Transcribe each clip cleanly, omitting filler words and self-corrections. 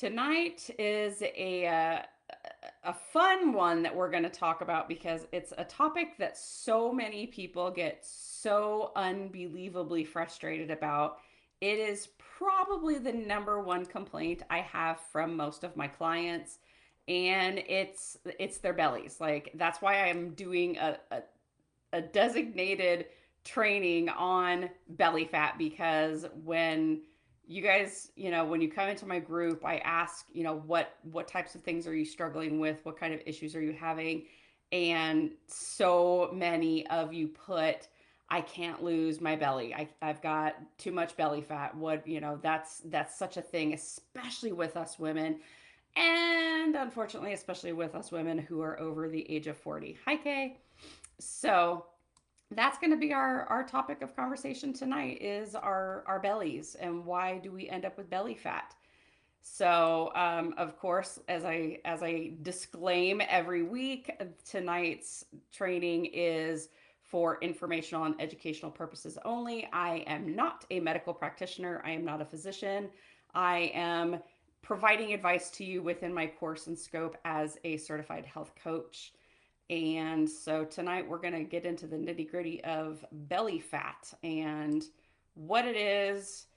Tonight is a fun one that we're going to talk about because it's a topic that so many people get so unbelievably frustrated about. It is probably the number one complaint I have from most of my clients, and it's their bellies. Like that's why I'm doing a designated training on belly fat because when you guys, when you come into my group, I ask, what types of things are you struggling with? What kind of issues are you having? And so many of you put, I can't lose my belly. I've got too much belly fat. What, that's such a thing, especially with us women. And unfortunately, especially with us women who are over the age of 40. Hi, Kay. So that's going to be our topic of conversation tonight is our bellies and why do we end up with belly fat. So of course, as I disclaim every week, tonight's training is for informational and educational purposes only. I am not a medical practitioner. I am not a physician. I am providing advice to you within my course and scope as a certified health coach. And so tonight we're going to get into the nitty gritty of belly fat and what it is,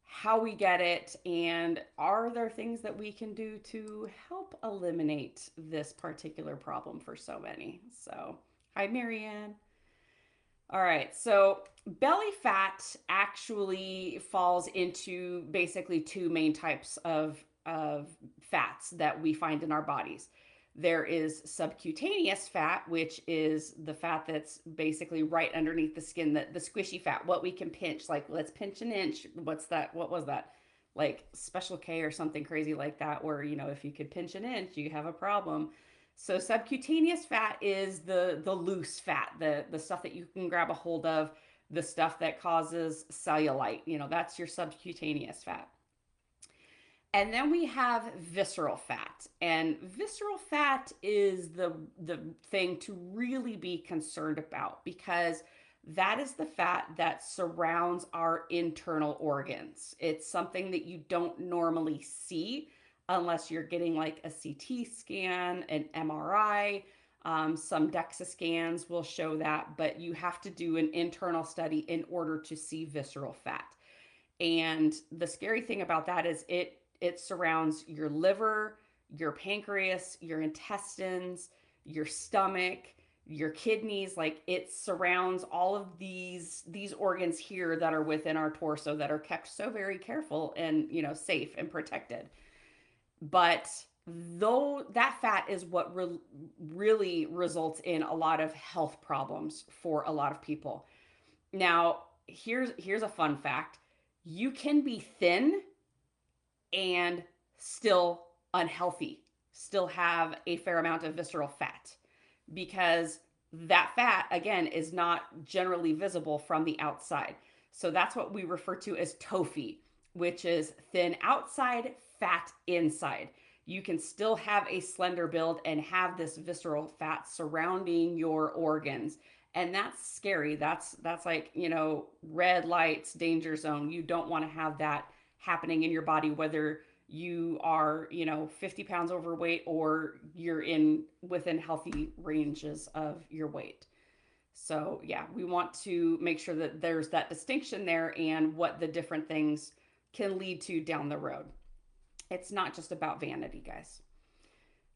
how we get it, and are there things that we can do to help eliminate this particular problem for so many? So, hi, Marianne. All right, so belly fat actually falls into basically two main types of fats that we find in our bodies. There is subcutaneous fat, which is the fat that's basically right underneath the skin, the squishy fat, what we can pinch. Like, let's pinch an inch. What's that? What was that? Like Special K or something crazy like that, where, if you could pinch an inch, you have a problem. So subcutaneous fat is the loose fat, the stuff that you can grab a hold of, the stuff that causes cellulite. That's your subcutaneous fat. And then we have visceral fat. And visceral fat is the thing to really be concerned about because that is the fat that surrounds our internal organs. It's something that you don't normally see unless you're getting like a CT scan, an MRI. Some DEXA scans will show that, but you have to do an internal study in order to see visceral fat. And the scary thing about that is it surrounds your liver, your pancreas, your intestines, your stomach, your kidneys. Like it surrounds all of these organs here that are within our torso that are kept so very careful and safe and protected. But though that fat is what really results in a lot of health problems for a lot of people. Now, here's a fun fact. You can be thin and still unhealthy, still have a fair amount of visceral fat because that fat, again, is not generally visible from the outside. So that's what we refer to as TOFI, which is thin outside, fat inside. You can still have a slender build and have this visceral fat surrounding your organs. And that's scary. That's like, red lights, danger zone. You don't want to have that happening in your body, whether you are 50 pounds overweight or you're in within healthy ranges of your weight. So yeah, we want to make sure that there's that distinction there and what the different things can lead to down the road. It's not just about vanity, guys.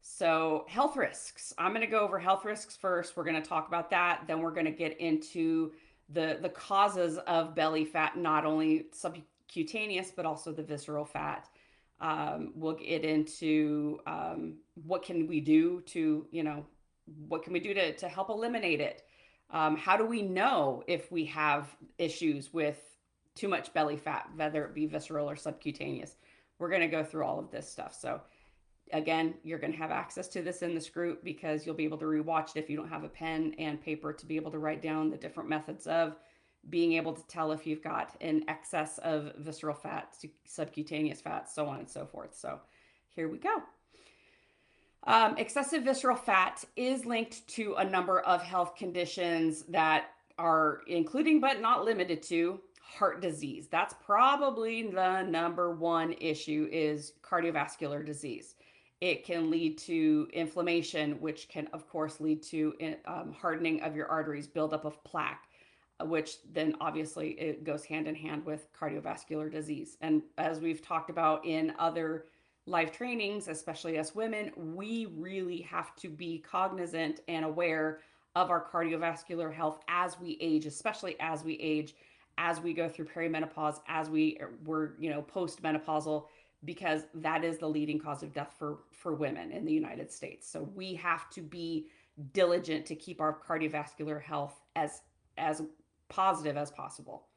So health risks, I'm going to go over health risks first. We're going to talk about that, then we're going to get into the causes of belly fat, not only subcutaneous but also the visceral fat. We'll get into what can we do to what can we do to help eliminate it. How do we know if we have issues with too much belly fat, whether it be visceral or subcutaneous? We're going to go through all of this stuff. So again, you're going to have access to this in this group because you'll be able to rewatch it if you don't have a pen and paper to be able to write down the different methods of being able to tell if you've got an excess of visceral fat, subcutaneous fat, so on and so forth. So here we go. Excessive visceral fat is linked to a number of health conditions that are including but not limited to Heart disease. That's probably the number one issue is cardiovascular disease. It can lead to inflammation, which can, of course, lead to hardening of your arteries, buildup of plaque, which then obviously it goes hand in hand with cardiovascular disease. And as we've talked about in other life trainings, especially as women, we really have to be cognizant and aware of our cardiovascular health as we age, especially as we age, as we go through perimenopause, as we're postmenopausal, because that is the leading cause of death for women in the United States. So we have to be diligent to keep our cardiovascular health as positive as possible.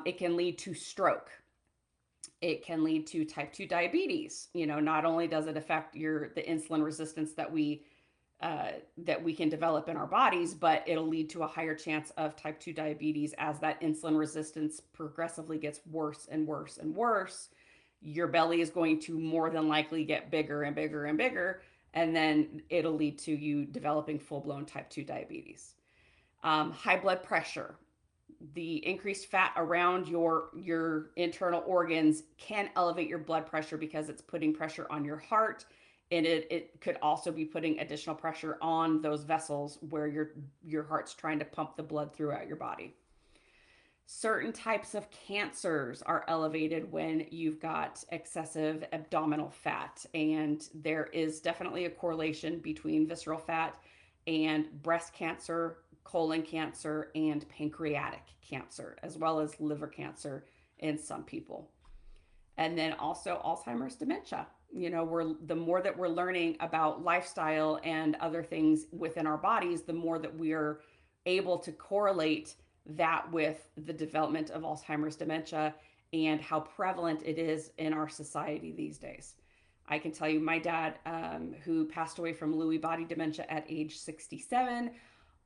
It can lead to stroke. It can lead to type 2 diabetes. Not only does it affect the insulin resistance that we can develop in our bodies, but it'll lead to a higher chance of type 2 diabetes as that insulin resistance progressively gets worse and worse and worse. Your belly is going to more than likely get bigger and bigger and bigger, and then it'll lead to you developing full-blown type 2 diabetes. High blood pressure. The increased fat around your internal organs can elevate your blood pressure because it's putting pressure on your heart, and it could also be putting additional pressure on those vessels where your heart's trying to pump the blood throughout your body. Certain types of cancers are elevated when you've got excessive abdominal fat, and there is definitely a correlation between visceral fat and breast cancer, colon cancer, and pancreatic cancer, as well as liver cancer in some people. And then also Alzheimer's dementia. The more that we're learning about lifestyle and other things within our bodies, the more that we are able to correlate that with the development of Alzheimer's dementia and how prevalent it is in our society these days. I can tell you my dad, who passed away from Lewy body dementia at age 67,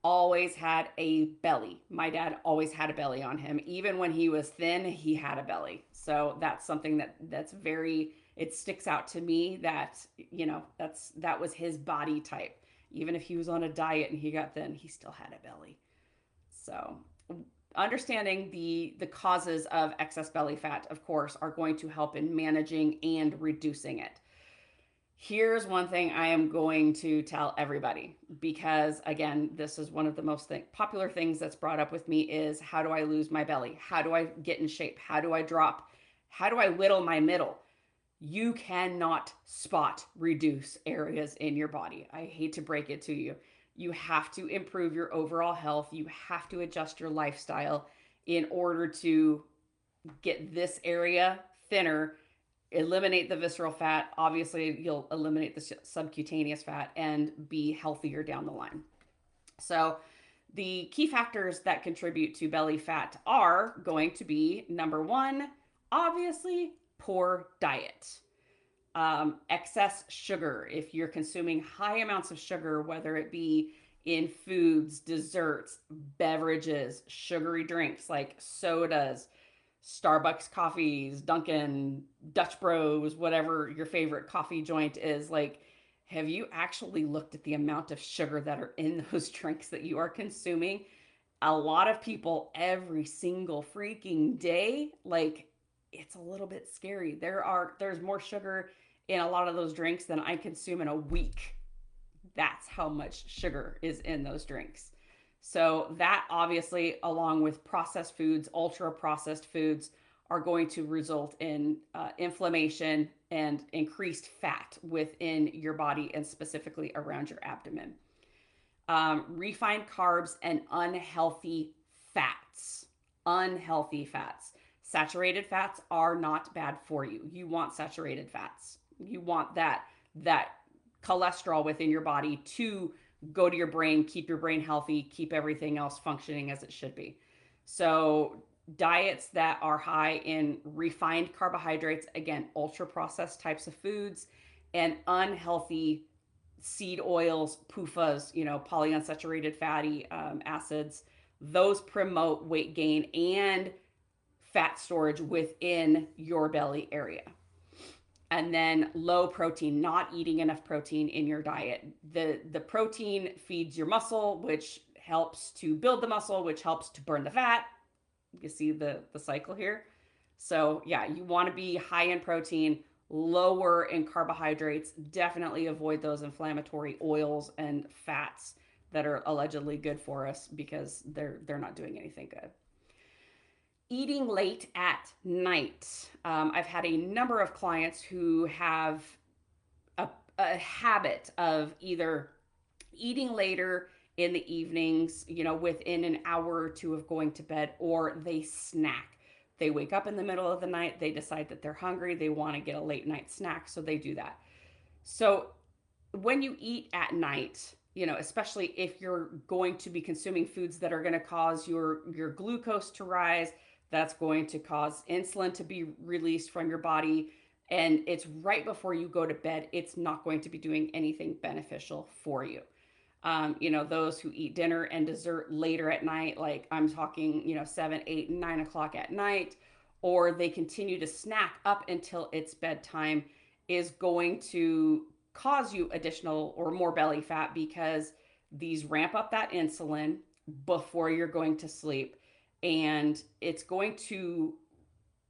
always had a belly. My dad always had a belly on him. Even when he was thin, he had a belly. So that's something that's very, it sticks out to me that, that was his body type. Even if he was on a diet and he got thin, he still had a belly. So understanding the causes of excess belly fat, of course, are going to help in managing and reducing it. Here's one thing I am going to tell everybody, because again, this is one of the most popular things that's brought up with me is, how do I lose my belly? How do I get in shape? How do I drop? How do I whittle my middle? You cannot spot reduce areas in your body. I hate to break it to you. You have to improve your overall health. You have to adjust your lifestyle in order to get this area thinner, eliminate the visceral fat. Obviously, you'll eliminate the subcutaneous fat and be healthier down the line. So the key factors that contribute to belly fat are going to be, number one, obviously, poor diet. Excess sugar. If you're consuming high amounts of sugar, whether it be in foods, desserts, beverages, sugary drinks like sodas, Starbucks coffees, Dunkin', Dutch Bros, whatever your favorite coffee joint is, like, have you actually looked at the amount of sugar that are in those drinks that you are consuming? A lot of people every single freaking day, like, it's a little bit scary. There's more sugar in a lot of those drinks than I consume in a week. That's how much sugar is in those drinks. So that obviously, along with processed foods, ultra processed foods, are going to result in inflammation and increased fat within your body, and specifically around your abdomen. Refined carbs and unhealthy fats. Unhealthy fats. Saturated fats are not bad for you. You want saturated fats. You want that cholesterol within your body to go to your brain, keep your brain healthy, keep everything else functioning as it should be. So diets that are high in refined carbohydrates, again, ultra processed types of foods, and unhealthy seed oils, PUFAs, polyunsaturated fatty acids, those promote weight gain and fat storage within your belly area. And then low protein, not eating enough protein in your diet. The protein feeds your muscle, which helps to build the muscle, which helps to burn the fat. You see the cycle here? So yeah, you want to be high in protein, lower in carbohydrates. Definitely avoid those inflammatory oils and fats that are allegedly good for us because they're not doing anything good. Eating late at night. I've had a number of clients who have a habit of either eating later in the evenings, within an hour or two of going to bed, or they snack. They wake up in the middle of the night, they decide that they're hungry, they want to get a late night snack, so they do that. So when you eat at night, especially if you're going to be consuming foods that are going to cause your glucose to rise, that's going to cause insulin to be released from your body, and it's right before you go to bed, it's not going to be doing anything beneficial for you. Those who eat dinner and dessert later at night, like I'm talking, 7, 8, 9 o'clock at night, or they continue to snack up until it's bedtime, is going to cause you additional or more belly fat because these ramp up that insulin before you're going to sleep. And it's going to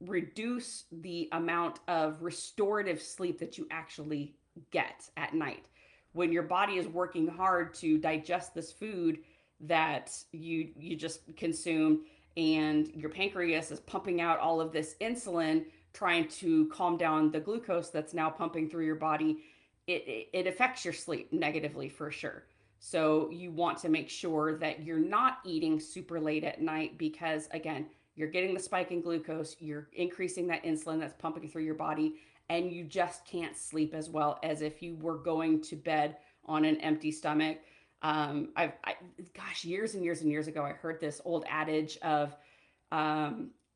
reduce the amount of restorative sleep that you actually get at night when your body is working hard to digest this food that you just consumed, and your pancreas is pumping out all of this insulin trying to calm down the glucose that's now pumping through your body. It affects your sleep negatively for sure. So you want to make sure that you're not eating super late at night because, again, you're getting the spike in glucose, you're increasing that insulin that's pumping through your body, and you just can't sleep as well as if you were going to bed on an empty stomach. Gosh, years and years and years ago, I heard this old adage of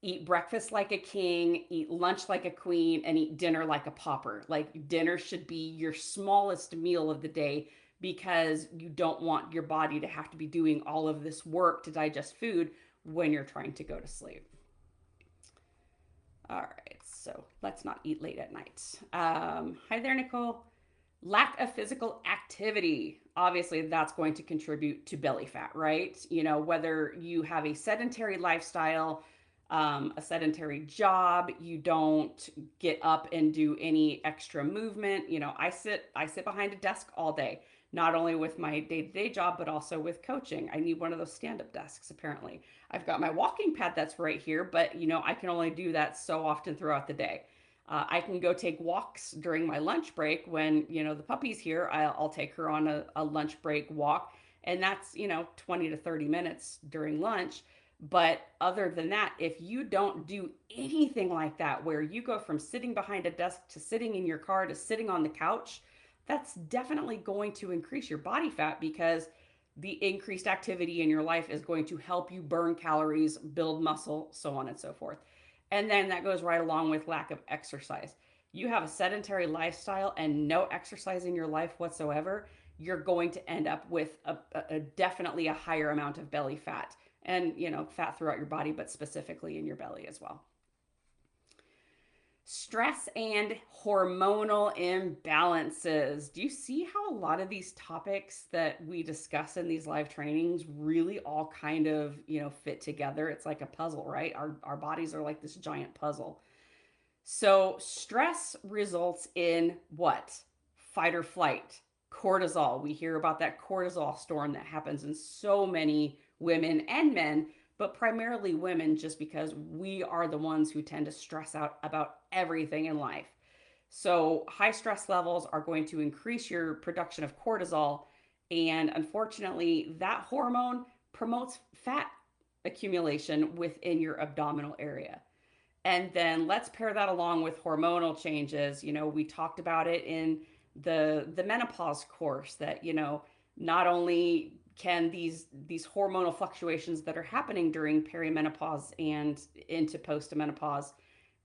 eat breakfast like a king, eat lunch like a queen, and eat dinner like a pauper. Like dinner should be your smallest meal of the day because you don't want your body to have to be doing all of this work to digest food when you're trying to go to sleep. All right, so let's not eat late at night. Hi there, Nicole. Lack of physical activity. Obviously, that's going to contribute to belly fat, right? Whether you have a sedentary lifestyle, a sedentary job, you don't get up and do any extra movement. I sit behind a desk all day, not only with my day-to-day job, but also with coaching. I need one of those stand-up desks, apparently. I've got my walking pad that's right here, but I can only do that so often throughout the day. I can go take walks during my lunch break when, the puppy's here. I'll take her on a lunch break walk. And that's, 20 to 30 minutes during lunch. But other than that, if you don't do anything like that, where you go from sitting behind a desk to sitting in your car to sitting on the couch, that's definitely going to increase your body fat because the increased activity in your life is going to help you burn calories, build muscle, so on and so forth. And then that goes right along with lack of exercise. You have a sedentary lifestyle and no exercise in your life whatsoever, you're going to end up with a definitely a higher amount of belly fat and, fat throughout your body, but specifically in your belly as well. Stress and hormonal imbalances. Do you see how a lot of these topics that we discuss in these live trainings really all kind of, fit together? It's like a puzzle, right? Our bodies are like this giant puzzle. So stress results in what? Fight or flight, cortisol. We hear about that cortisol storm that happens in so many women and men, but primarily women, just because we are the ones who tend to stress out about everything in life. So high stress levels are going to increase your production of cortisol. And unfortunately, that hormone promotes fat accumulation within your abdominal area. And then let's pair that along with hormonal changes. We talked about it in the menopause course that, not only can these hormonal fluctuations that are happening during perimenopause and into postmenopause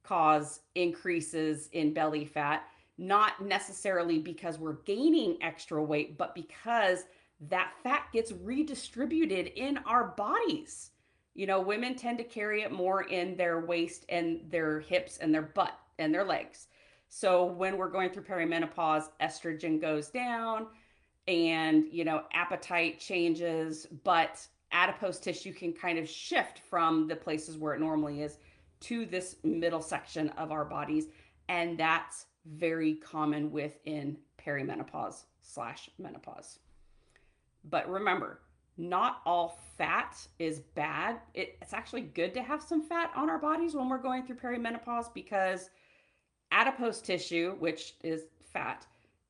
cause increases in belly fat, not necessarily because we're gaining extra weight, but because that fat gets redistributed in our bodies. Women tend to carry it more in their waist and their hips and their butt and their legs. So when we're going through perimenopause, estrogen goes down and, appetite changes, but adipose tissue can kind of shift from the places where it normally is to this middle section of our bodies. And that's very common within perimenopause slash menopause. But remember, not all fat is bad. It's actually good to have some fat on our bodies when we're going through perimenopause, because adipose tissue, which is fat,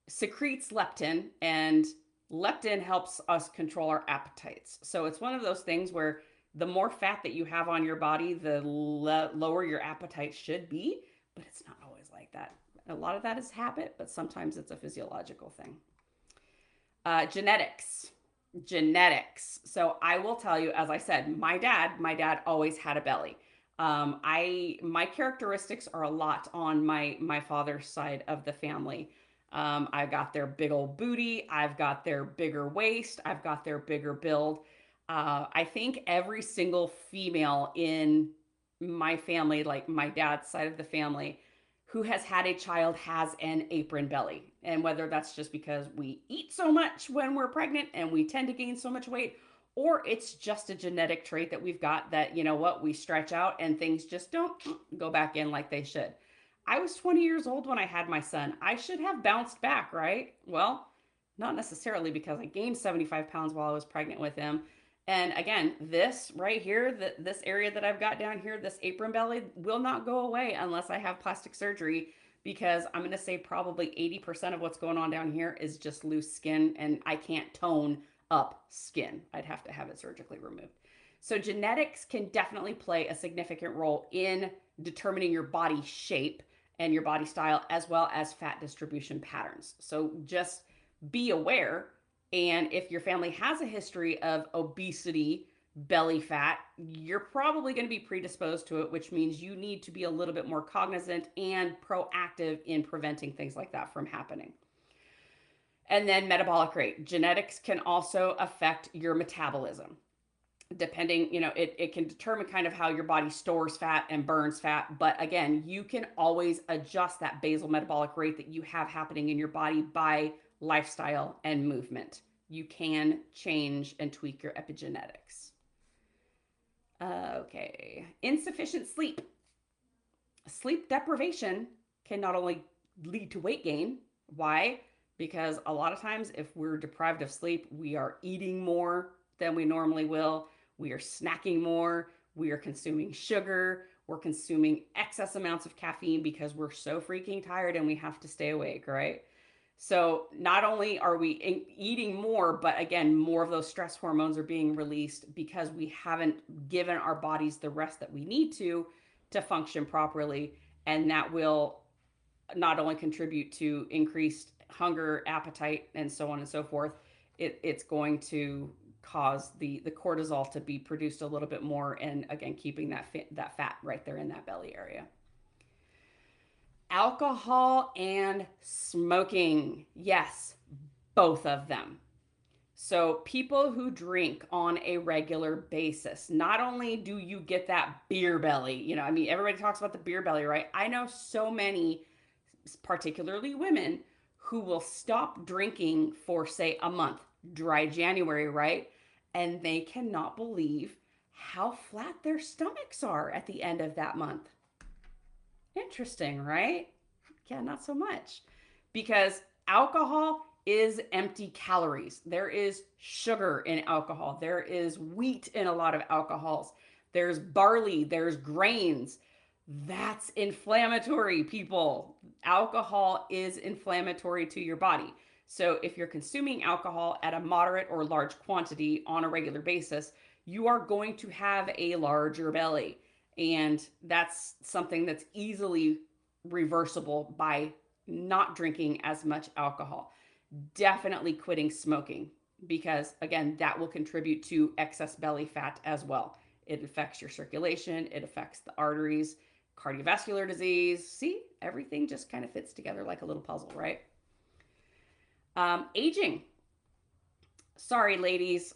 secretes leptin, and leptin helps us control our appetites. So it's one of those things where the more fat that you have on your body, the lower your appetite should be, but it's not always like that. A lot of that is habit, but sometimes it's a physiological thing. Genetics. Genetics. So I will tell you, as I said, my dad always had a belly. My characteristics are a lot on my father's side of the family. I got their big old booty. I've got their bigger waist. I've got their bigger build. I think every single female in my family, like my dad's side of the family, who has had a child has an apron belly. And whether that's just because we eat so much when we're pregnant and we tend to gain so much weight, or it's just a genetic trait that we've got that, you know what, we stretch out and things just don't go back in like they should. I was 20 years old when I had my son. I should have bounced back, right? Well, not necessarily, because I gained 75 pounds while I was pregnant with him. And again, this right here, this area that I've got down here, this apron belly, will not go away unless I have plastic surgery, because I'm going to say probably 80% of what's going on down here is just loose skin, and I can't tone up skin. I'd have to have it surgically removed. So genetics can definitely play a significant role in determining your body shape and your body style, as well as fat distribution patterns. So just be aware. And if your family has a history of obesity, belly fat, you're probably going to be predisposed to it, which means you need to be a little bit more cognizant and proactive in preventing things like that from happening. And then metabolic rate. Genetics can also affect your metabolism. Depending, it can determine kind of how your body stores fat and burns fat. But again, you can always adjust that basal metabolic rate that you have happening in your body by lifestyle and movement. You can change and tweak your epigenetics. Okay. Insufficient sleep. Sleep deprivation can not only lead to weight gain. Why? Because a lot of times, if we're deprived of sleep, we are eating more than we normally will. We are snacking more. We are consuming sugar. We're consuming excess amounts of caffeine because we're so freaking tired and we have to stay awake, right? So not only are we eating more, but again, more of those stress hormones are being released because we haven't given our bodies the rest that we need to function properly. And that will not only contribute to increased hunger, appetite, and so on and so forth, it's going to cause the cortisol to be produced a little bit more, and again, keeping that fat right there in that belly area. Alcohol and smoking. Yes, both of them. So people who drink on a regular basis, not only do you get that beer belly, I mean, everybody talks about the beer belly, right? I know so many, particularly women, who will stop drinking for, say, a month, dry January, right? And they cannot believe how flat their stomachs are at the end of that month. Interesting, right? Yeah, not so much. Because alcohol is empty calories. There is sugar in alcohol. There is wheat in a lot of alcohols. There's barley, there's grains. That's inflammatory, people. Alcohol is inflammatory to your body. So if you're consuming alcohol at a moderate or large quantity on a regular basis, you are going to have a larger belly. And that's something that's easily reversible by not drinking as much alcohol. Definitely quitting smoking, because again, that will contribute to excess belly fat as well. It affects your circulation, it affects the arteries, cardiovascular disease. See, everything just kind of fits together like a little puzzle, right? Aging. Sorry, ladies.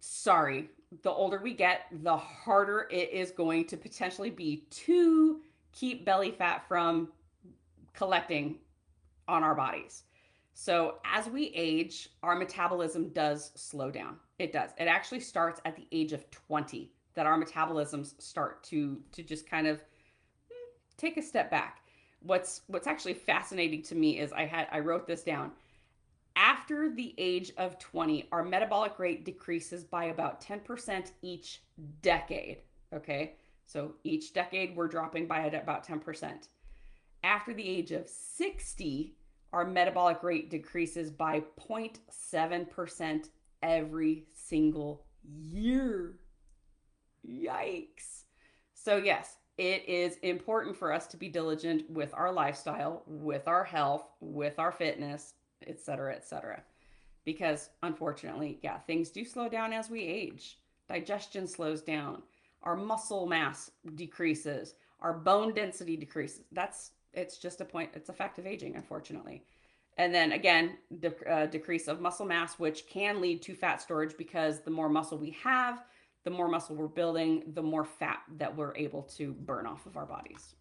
Sorry. The older we get, the harder it is going to potentially be to keep belly fat from collecting on our bodies. So as we age, our metabolism does slow down. It does. It actually starts at the age of 20 that our metabolisms start to just kind of take a step back. What's actually fascinating to me is I wrote this down. After the age of 20, our metabolic rate decreases by about 10% each decade. Okay? So each decade we're dropping by about 10%. After the age of 60, our metabolic rate decreases by 0.7% every single year. Yikes. So, yes, it is important for us to be diligent with our lifestyle, with our health, with our fitness, etc., etc. Because unfortunately, yeah, things do slow down as we age. Digestion slows down, our muscle mass decreases, our bone density decreases. It's just a point, it's a fact of aging, unfortunately. And then again, decrease of muscle mass, which can lead to fat storage because the more muscle we have, the more muscle we're building, the more fat that we're able to burn off of our bodies.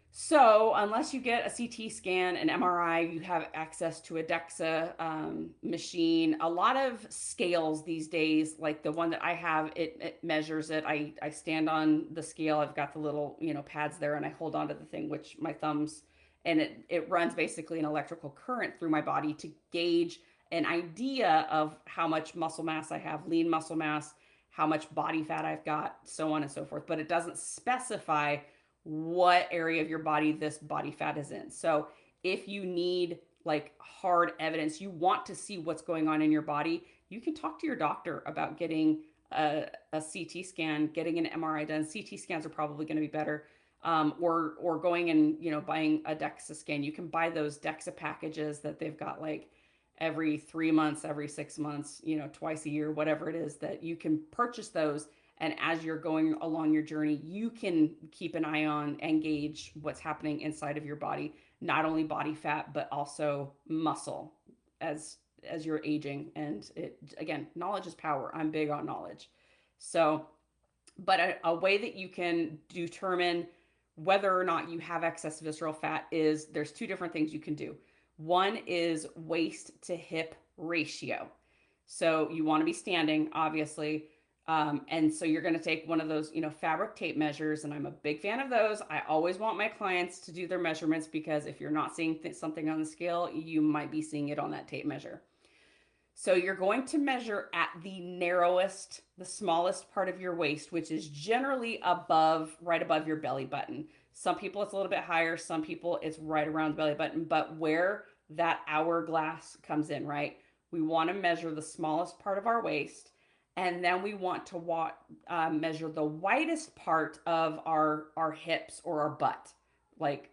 So, unless you get a CT scan, an MRI, you have access to a DEXA machine. A lot of scales these days, like the one that I have, it measures it. I stand on the scale. I've got the little pads there, and I hold onto the thing, which my thumbs, and it runs basically an electrical current through my body to gauge an idea of how much muscle mass I have, lean muscle mass, how much body fat I've got, so on and so forth. But it doesn't specify what area of your body this body fat is in. So if you need like hard evidence, you want to see what's going on in your body, you can talk to your doctor about getting a CT scan, getting an MRI done. CT scans are probably going to be better. Or going and buying a DEXA scan. You can buy those DEXA packages that they've got like every 3 months, every 6 months, twice a year, whatever it is, that you can purchase those. And as you're going along your journey, you can keep an eye on and gauge what's happening inside of your body, not only body fat, but also muscle as you're aging. And it, again, knowledge is power. I'm big on knowledge. So, but a way that you can determine whether or not you have excess visceral fat is there's two different things you can do. One is waist to hip ratio. So you want to be standing, obviously. And so you're going to take one of those, fabric tape measures, and I'm a big fan of those. I always want my clients to do their measurements because if you're not seeing something on the scale, you might be seeing it on that tape measure. So you're going to measure at the narrowest, the smallest part of your waist, which is generally right above your belly button. Some people it's a little bit higher, some people it's right around the belly button, but where that hourglass comes in, right? We want to measure the smallest part of our waist, and then we want to measure the widest part of our hips or our butt. Like,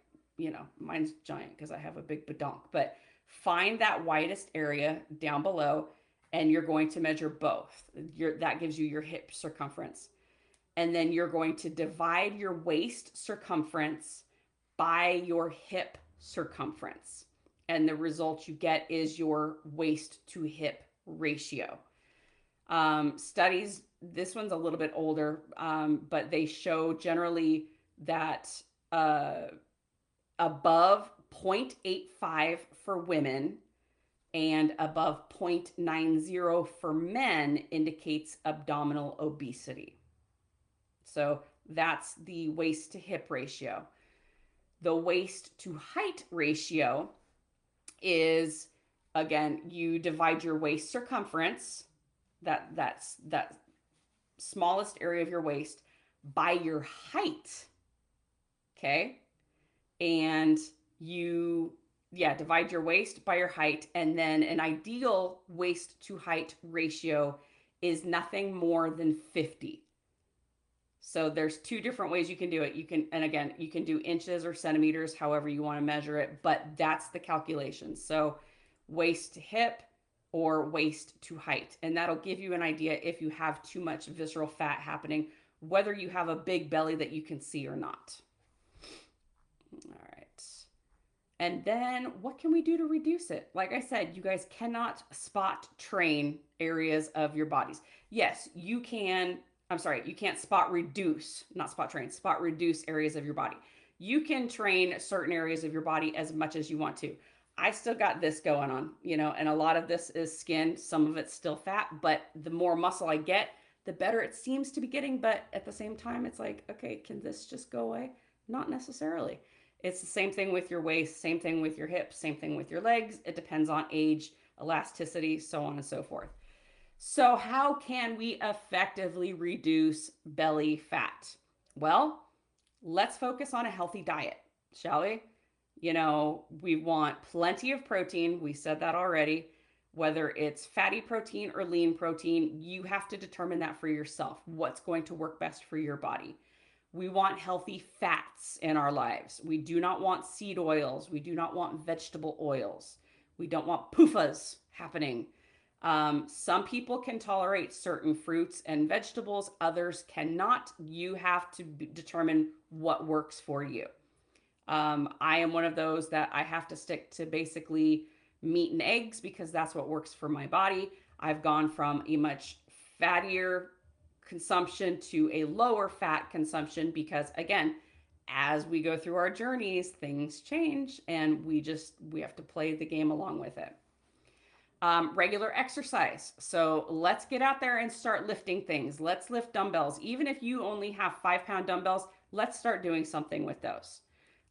mine's giant because I have a big badonk, but find that widest area down below, and you're going to measure both. That gives you your hip circumference. And then you're going to divide your waist circumference by your hip circumference. And the result you get is your waist to hip ratio. Studies, this one's a little bit older, but they show generally that above 0.85 for women and above 0.90 for men indicates abdominal obesity. So that's the waist to hip ratio. The waist to height ratio is, again, you divide your waist circumference, that's that smallest area of your waist, by your height. Okay? And you divide your waist by your height, and then an ideal waist to height ratio is nothing more than 50. So there's two different ways you can do it. You can do inches or centimeters, however you want to measure it, but that's the calculation. So waist to hip or waist to height. And that'll give you an idea if you have too much visceral fat happening, whether you have a big belly that you can see or not. All right. And then what can we do to reduce it? Like I said, you guys cannot spot train areas of your bodies. Yes, you can. I'm sorry, you can't spot reduce, not spot train, spot reduce areas of your body. You can train certain areas of your body as much as you want to. I still got this going on, and a lot of this is skin, some of it's still fat, but the more muscle I get, the better it seems to be getting. But at the same time, it's like, okay, can this just go away? Not necessarily. It's the same thing with your waist, same thing with your hips, same thing with your legs. It depends on age, elasticity, so on and so forth. So, how can we effectively reduce belly fat? Well, let's focus on a healthy diet, shall we? We want plenty of protein. We said that already. Whether it's fatty protein or lean protein, you have to determine that for yourself. What's going to work best for your body? We want healthy fats in our lives. We do not want seed oils. We do not want vegetable oils. We don't want PUFAs happening. Some people can tolerate certain fruits and vegetables, others cannot. You have to determine what works for you. I am one of those that I have to stick to basically meat and eggs because that's what works for my body. I've gone from a much fattier consumption to a lower fat consumption because, again, as we go through our journeys, things change and we have to play the game along with it. Regular exercise. So let's get out there and start lifting things. Let's lift dumbbells. Even if you only have 5-pound dumbbells, let's start doing something with those.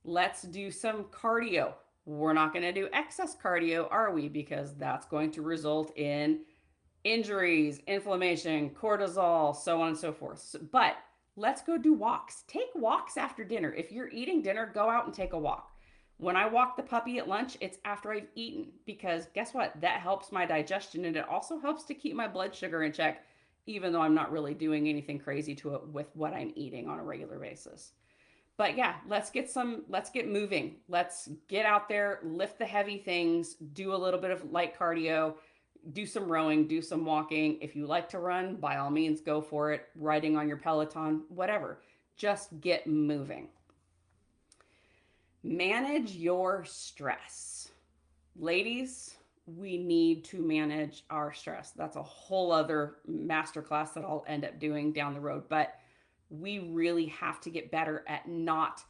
Let's do some cardio. We're not going to do excess cardio, are we? Because that's going to result in injuries, inflammation, cortisol, so on and so forth. But let's go do walks. Take walks after dinner. If you're eating dinner, go out and take a walk. When I walk the puppy at lunch, it's after I've eaten because guess what? That helps my digestion and it also helps to keep my blood sugar in check, even though I'm not really doing anything crazy to it with what I'm eating on a regular basis. But yeah, let's get moving. Let's get out there, lift the heavy things, do a little bit of light cardio, do some rowing, do some walking. If you like to run, by all means, go for it. Riding on your Peloton, whatever. Just get moving. Manage your stress. Ladies, we need to manage our stress. That's a whole other masterclass that I'll end up doing down the road. But we really have to get better at not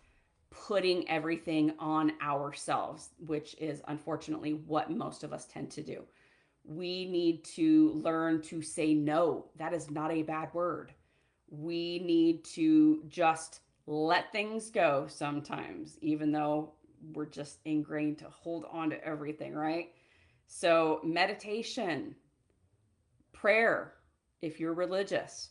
putting everything on ourselves, which is unfortunately what most of us tend to do. We need to learn to say no. That is not a bad word. We need to just let things go sometimes, even though we're just ingrained to hold on to everything, right? So, meditation, prayer, if you're religious,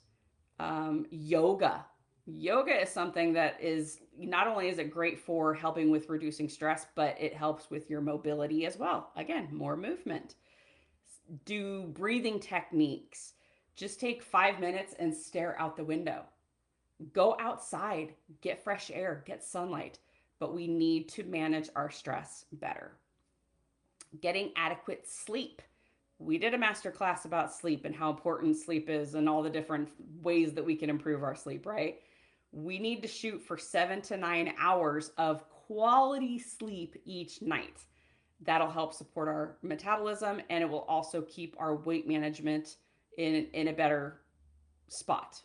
yoga. Yoga is something that is not only is it great for helping with reducing stress, but it helps with your mobility as well. Again, more movement. Do breathing techniques. Just take 5 minutes and stare out the window. Go outside, get fresh air, get sunlight, but we need to manage our stress better. Getting adequate sleep. We did a master class about sleep and how important sleep is and all the different ways that we can improve our sleep, right? We need to shoot for 7 to 9 hours of quality sleep each night. That'll help support our metabolism and it will also keep our weight management in a better spot.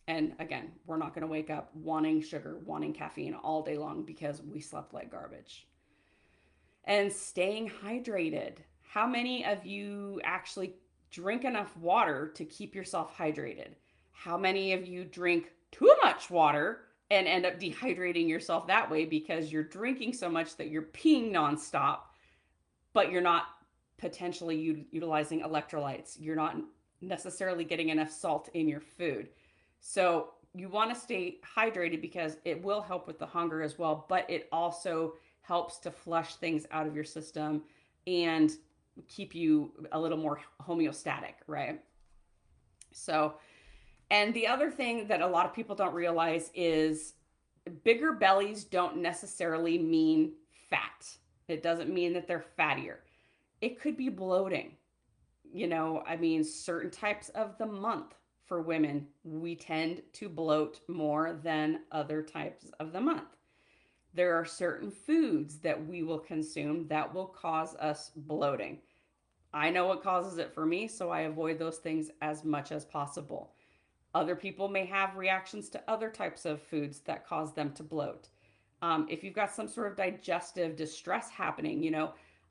And again, we're not going to wake up wanting sugar, wanting caffeine all day long because we slept like garbage. And staying hydrated. How many of you actually drink enough water to keep yourself hydrated? How many of you drink too much water and end up dehydrating yourself that way because you're drinking so much that you're peeing nonstop, but you're not potentially utilizing electrolytes? You're not necessarily getting enough salt in your food. So you want to stay hydrated because it will help with the hunger as well, but it also helps to flush things out of your system and keep you a little more homeostatic, right? So, and the other thing that a lot of people don't realize is bigger bellies don't necessarily mean fat. It doesn't mean that they're fattier. It could be bloating. Certain types of the month for women, we tend to bloat more than other types of the month. There are certain foods that we will consume that will cause us bloating. I know what causes it for me, so I avoid those things as much as possible. Other people may have reactions to other types of foods that cause them to bloat. If you've got some sort of digestive distress happening,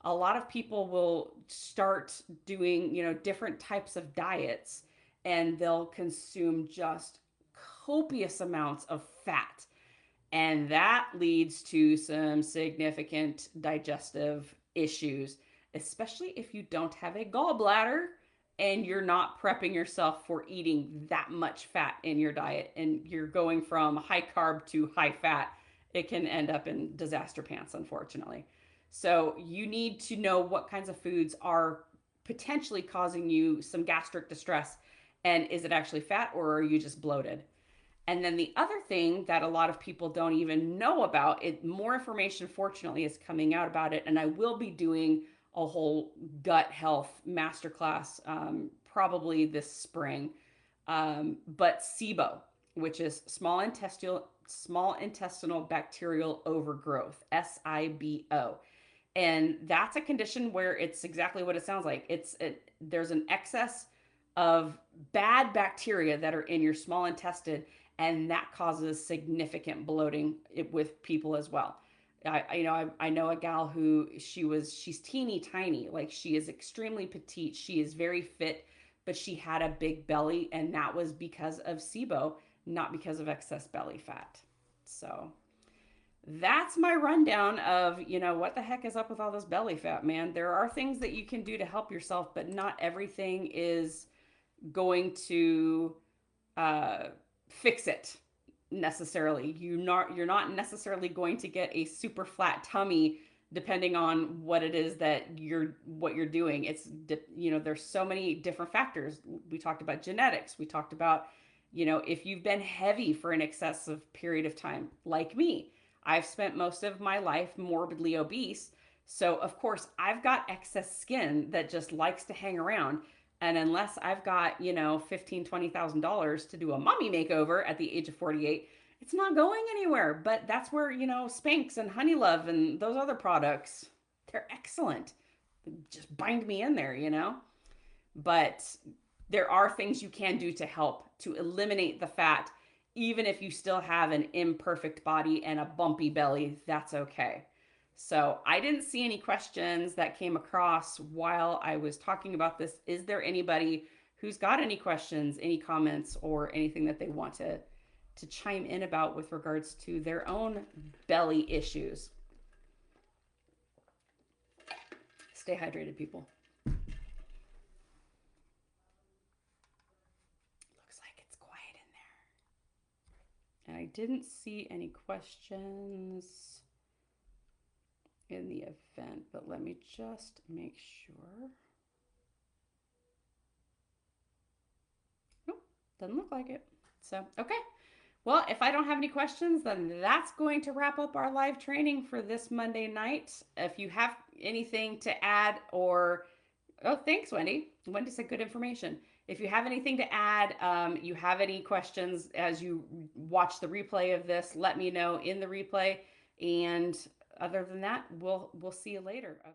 a lot of people will start doing, different types of diets, and they'll consume just copious amounts of fat. And that leads to some significant digestive issues, especially if you don't have a gallbladder and you're not prepping yourself for eating that much fat in your diet and you're going from high carb to high fat. It can end up in disaster pants, unfortunately. So you need to know what kinds of foods are potentially causing you some gastric distress, and is it actually fat or are you just bloated? And then the other thing that a lot of people don't even know about it, more information fortunately is coming out about it, and I will be doing a whole gut health masterclass probably this spring. But SIBO, which is small intestinal bacterial overgrowth, SIBO, and that's a condition where it's exactly what it sounds like. There's an excess of bad bacteria that are in your small intestine, and that causes significant bloating with people as well. I know a gal who she's teeny tiny, like she is extremely petite. She is very fit, but she had a big belly, and that was because of SIBO, not because of excess belly fat. So that's my rundown of, what the heck is up with all this belly fat, man. There are things that you can do to help yourself, but not everything is going to uh, fix it necessarily. You're not necessarily going to get a super flat tummy depending on what it is that you're doing. There's so many different factors. We talked about genetics. We talked about, if you've been heavy for an excessive period of time, like me. I've spent most of my life morbidly obese. So, of course, I've got excess skin that just likes to hang around. And unless I've got, $15,000 to $20,000 to do a mommy makeover at the age of 48, it's not going anywhere. But that's where, Spanx and Honeylove and those other products, they're excellent. Just bind me in there. But there are things you can do to help to eliminate the fat, even if you still have an imperfect body and a bumpy belly. That's okay. So I didn't see any questions that came across while I was talking about this. Is there anybody who's got any questions, any comments, or anything that they want to chime in about with regards to their own belly issues? Stay hydrated, people. Looks like it's quiet in there. And I didn't see any questions in the event, but let me just make sure. Nope, doesn't look like it. So, okay. Well, if I don't have any questions, then that's going to wrap up our live training for this Monday night. If you have anything to add oh, thanks, Wendy. Wendy said good information. If you have anything to add, you have any questions as you watch the replay of this, let me know in the replay. And other than that, we'll see you later. Okay.